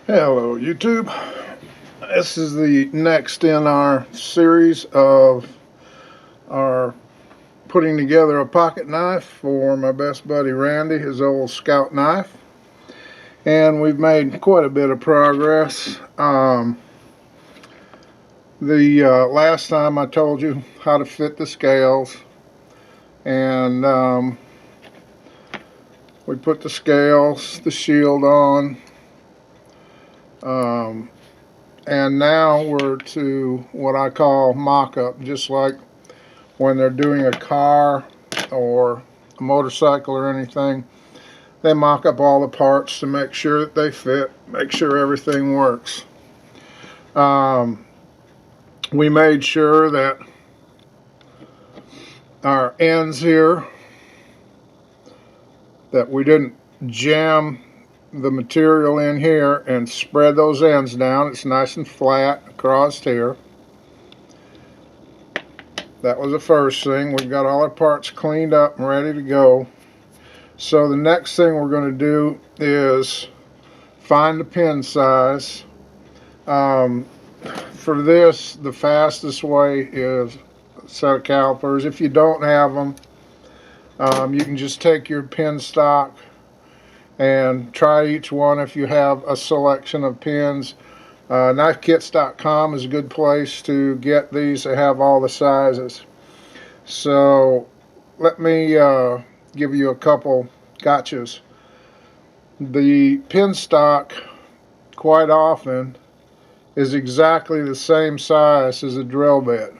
Hello YouTube. This is the next in our series of our putting together a pocket knife for my best buddy Randy, his old Scout knife. And we've made quite a bit of progress. The last time I told you how to fit the scales, and we put the scales, the shield on. And now we're to what I call mock-up, just like when they're doing a car or a motorcycle or anything. They mock up all the parts to make sure that they fit, make sure everything works. We made sure that our ends here, that we didn't jam the material in here and spread those ends down. It's nice and flat across here. That was the first thing. We've got all our parts cleaned up and ready to go. So the next thing we're going to do is find the pin size. For this, the fastest way is a set of calipers. If you don't have them, you can just take your pin stock and try each one if you have a selection of pins. KnifeKits.com is a good place to get these. They have all the sizes. So let me give you a couple gotchas. The pin stock quite often is exactly the same size as a drill bit.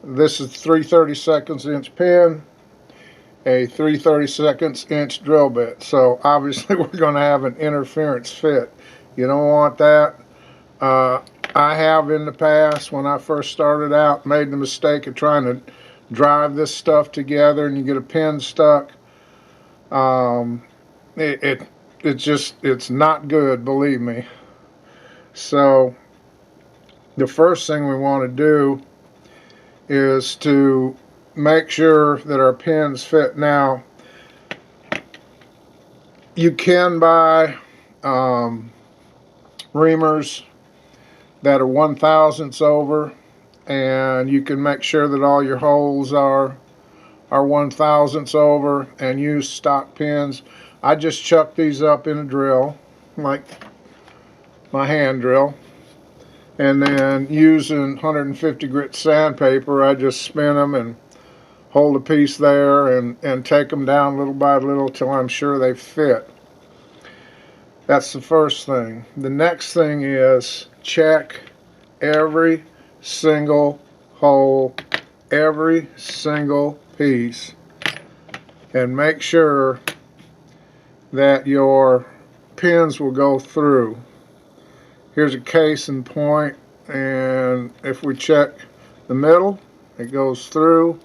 This is 3/32 inch pin, a 3/32 inch drill bit. So obviously we're going to have an interference fit. You don't want that. I have in the past, when I first started out, made the mistake of trying to drive this stuff together and you get a pin stuck. It's not good, believe me. So the first thing we want to do is to make sure that our pins fit. Now you can buy reamers that are 1/1000 over, and you can make sure that all your holes are 1/1000 over and use stock pins. I just chuck these up in a drill, like my hand drill, and then using 150 grit sandpaper, I just spin them and hold a piece there and take them down little by little till I'm sure they fit. That's the first thing. The next thing is check every single hole, every single piece, and make sure that your pins will go through. Here's a case in point, and if we check the middle, it goes through.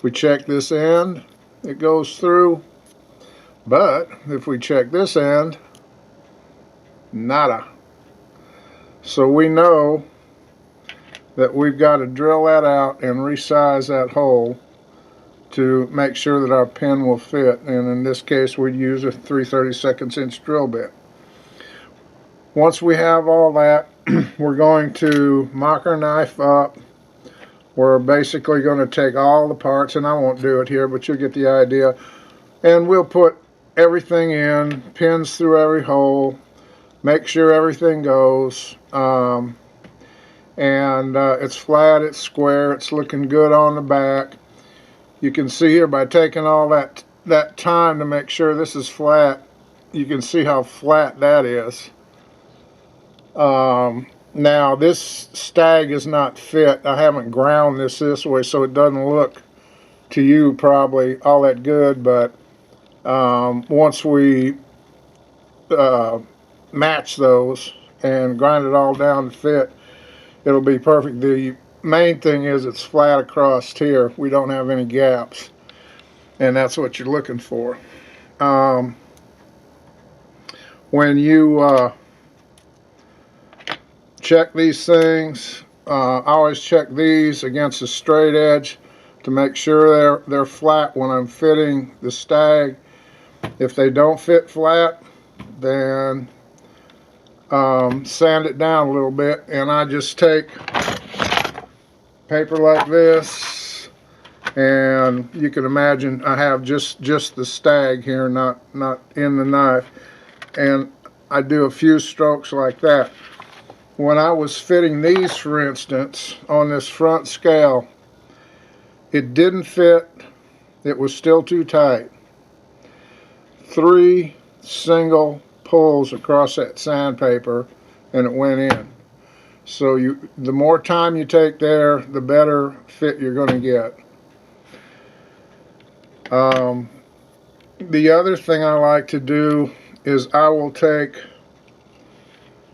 We check this end, it goes through. But if we check this end, nada. So we know that we've got to drill that out and resize that hole to make sure that our pin will fit. And in this case, we'd use a 3/32 inch drill bit. Once we have all that, we're going to mock our knife up. We're basically going to take all the parts, and I won't do it here, but you'll get the idea. And we'll put everything in, pins through every hole, make sure everything goes, it's flat, it's square, it's looking good on the back. You can see here by taking all that time to make sure this is flat, you can see how flat that is. Now this stag is not fit. I haven't ground this way, so it doesn't look to you probably all that good, but once we match those and grind it all down to fit, it'll be perfect. The main thing is it's flat across here. We don't have any gaps, and that's what you're looking for. When you check these things, I always check these against a straight edge to make sure they're flat when I'm fitting the stag. If they don't fit flat, then sand it down a little bit, and I just take paper like this, and you can imagine I have just the stag here, not in the knife, and I do a few strokes like that. When I was fitting these, for instance, on this front scale, it didn't fit. It was still too tight. 3 single pulls across that sandpaper and it went in. So the more time you take there, the better fit you're going to get. The other thing I like to do is I will take,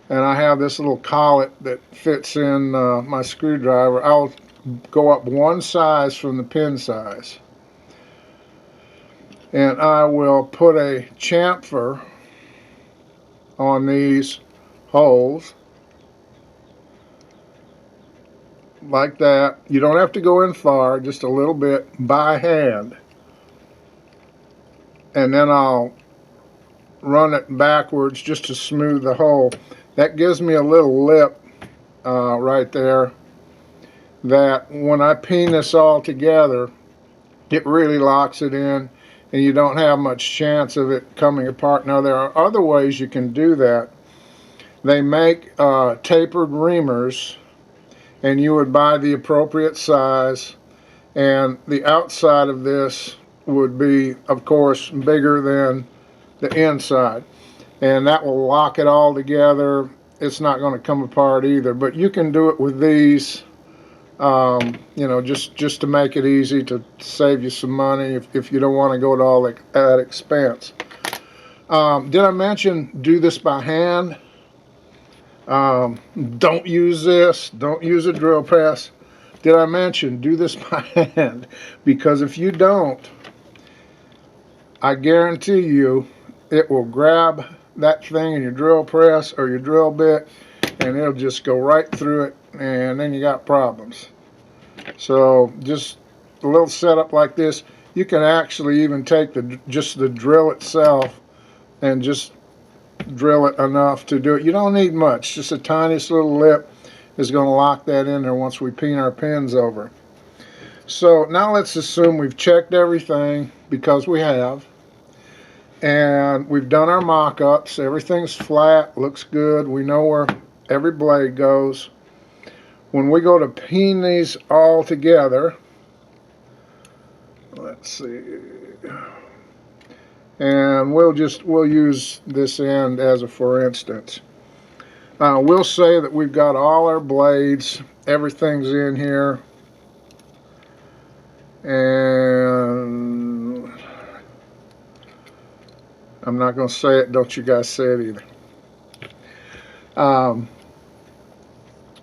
and I have this little collet that fits in my screwdriver. I'll go up 1 size from the pin size, and I will put a chamfer on these holes like that. You don't have to go in far, just a little bit by hand, and then I'll run it backwards just to smooth the hole. That gives me a little lip right there, that when I pin this all together, it really locks it in, and you don't have much chance of it coming apart. Now, there are other ways you can do that. They make tapered reamers, and you would buy the appropriate size, and the outside of this would be, of course, bigger than the inside, and that will lock it all together. It's not going to come apart either, but you can do it with these, you know, just to make it easy, to save you some money if you don't want to go to all that expense. Did I mention do this by hand? Don't use this. Don't use a drill press. Did I mention do this by hand? Because if you don't, I guarantee you it will grab that thing in your drill press or your drill bit, and it'll just go right through it, and then you got problems. So just a little setup like this, you can actually even take just the drill itself and just drill it enough to do it. You don't need much, just a tiniest little lip is going to lock that in there once we pin our pins over. So now let's assume we've checked everything, because we have, and we've done our mock-ups. Everything's flat, looks good. We know where every blade goes. When we go to pin these all together, let's see, and we'll use this end as a for instance. We'll say that we've got all our blades, everything's in here, and I'm not going to say it, don't you guys say it either.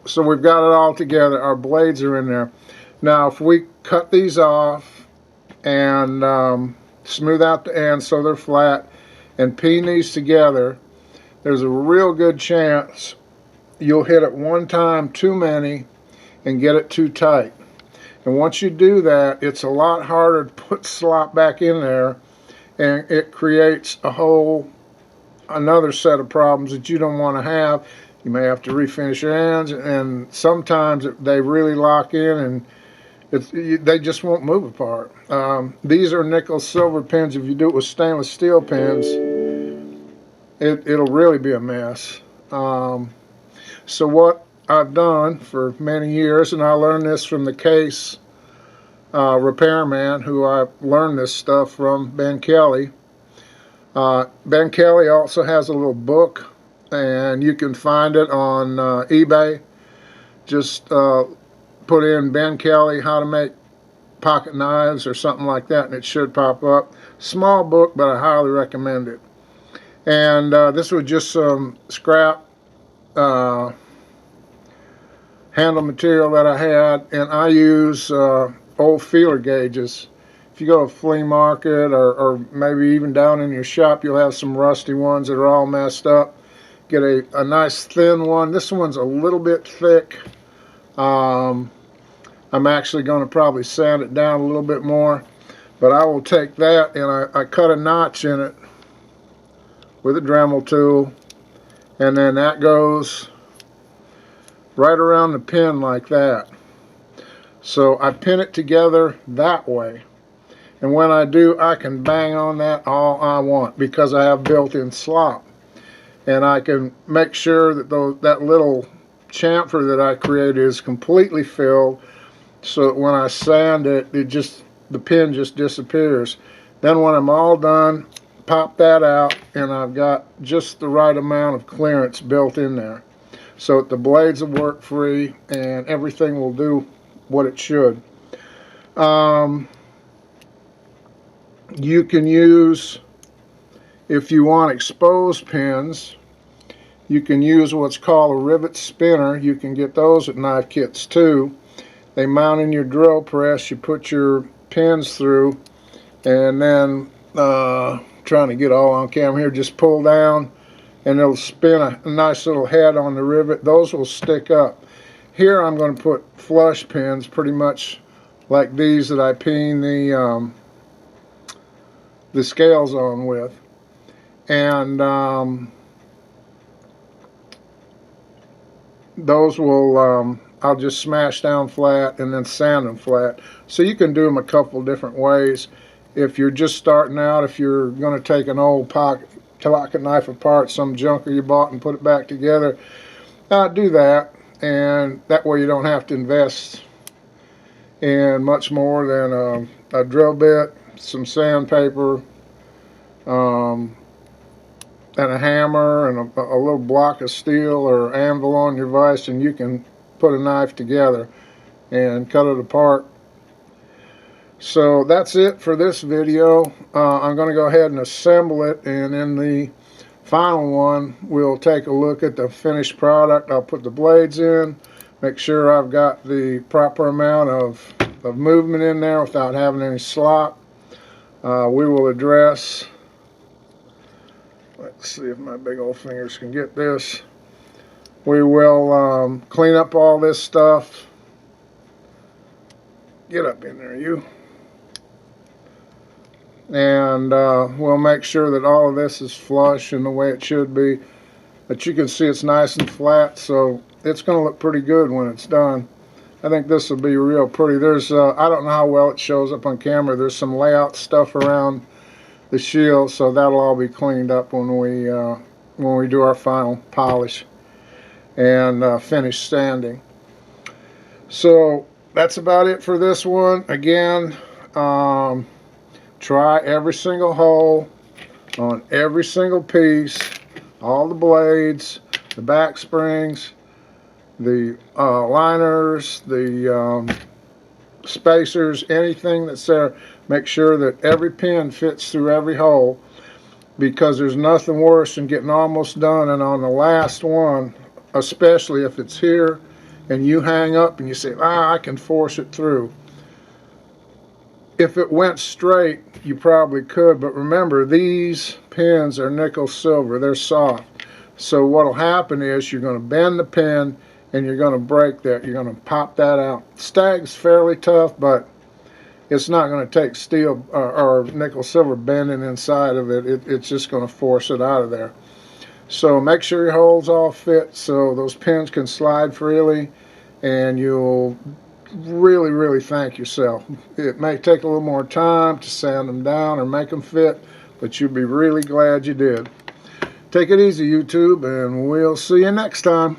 So we've got it all together, our blades are in there. Now if we cut these off and smooth out the ends so they're flat and pin these together, there's a real good chance you'll hit it one time too many and get it too tight. And once you do that, it's a lot harder to put slop back in there, and it creates another set of problems that you don't want to have. You may have to refinish your ends, and sometimes they really lock in and they just won't move apart. These are nickel silver pins. If you do it with stainless steel pins, it'll really be a mess. So what I've done for many years, and I learned this from the Case repairman who I learned this stuff from, Ben Kelly. Ben Kelly also has a little book, and you can find it on eBay. Just put in Ben Kelly how to make pocket knives or something like that, and it should pop up. Small book, but I highly recommend it. And this was just some scrap handle material that I had, and I use old feeler gauges. If you go to a flea market or maybe even down in your shop, you'll have some rusty ones that are all messed up. Get a nice thin one. This one's a little bit thick. I'm actually going to probably sand it down a little bit more, But I will take that and I cut a notch in it with a Dremel tool, and then that goes right around the pin like that. So I pin it together that way. And when I do, I can bang on that all I want because I have built-in slop. And I can make sure that that little chamfer that I created is completely filled, so that when I sand it, the pin just disappears. Then when I'm all done, pop that out, and I've got just the right amount of clearance built in there, so that the blades will work free and everything will do what it should. You can use, if you want exposed pins, you can use what's called a rivet spinner. You can get those at knife kits too. They mount in your drill press. You put your pins through, and then trying to get all on camera here, just pull down and it'll spin a nice little head on the rivet. Those will stick up. Here I'm going to put flush pins, pretty much like these that I peen the scales on with, and those will I'll just smash down flat and then sand them flat. So you can do them a couple different ways. If you're just starting out, if you're going to take an old pocket knife apart, some junker you bought, and put it back together, do that, and that way you don't have to invest in much more than a drill bit, some sandpaper, and a hammer, and a little block of steel or anvil on your vise, and you can put a knife together and cut it apart. So that's it for this video. I'm going to go ahead and assemble it, and in the final one we'll take a look at the finished product. I'll put the blades in, make sure I've got the proper amount of movement in there without having any slop. We will address, let's see if my big old fingers can get this. We will clean up all this stuff. Get up in there, you. And we'll make sure that all of this is flush in the way it should be. But you can see it's nice and flat, so it's going to look pretty good when it's done. I think this will be real pretty. There's I don't know how well it shows up on camera. There's some layout stuff around the shield, so that'll all be cleaned up when we do our final polish and finish sanding. So that's about it for this one. Again, try every single hole on every single piece, all the blades, the back springs, the liners, the spacers, anything that's there. Make sure that every pin fits through every hole, because there's nothing worse than getting almost done and on the last one, especially if it's here and you hang up and you say, I can force it through. If it went straight, you probably could, but remember, these pins are nickel silver. They're soft. So what will happen is you're going to bend the pin and you're going to break that. You're going to pop that out. Stag's fairly tough, but it's not going to take steel or nickel silver bending inside of it. It's just going to force it out of there. So make sure your holes all fit so those pins can slide freely, and you'll really thank yourself. It may take a little more time to sand them down or make them fit, but you'll be really glad you did. Take it easy, YouTube, and we'll see you next time.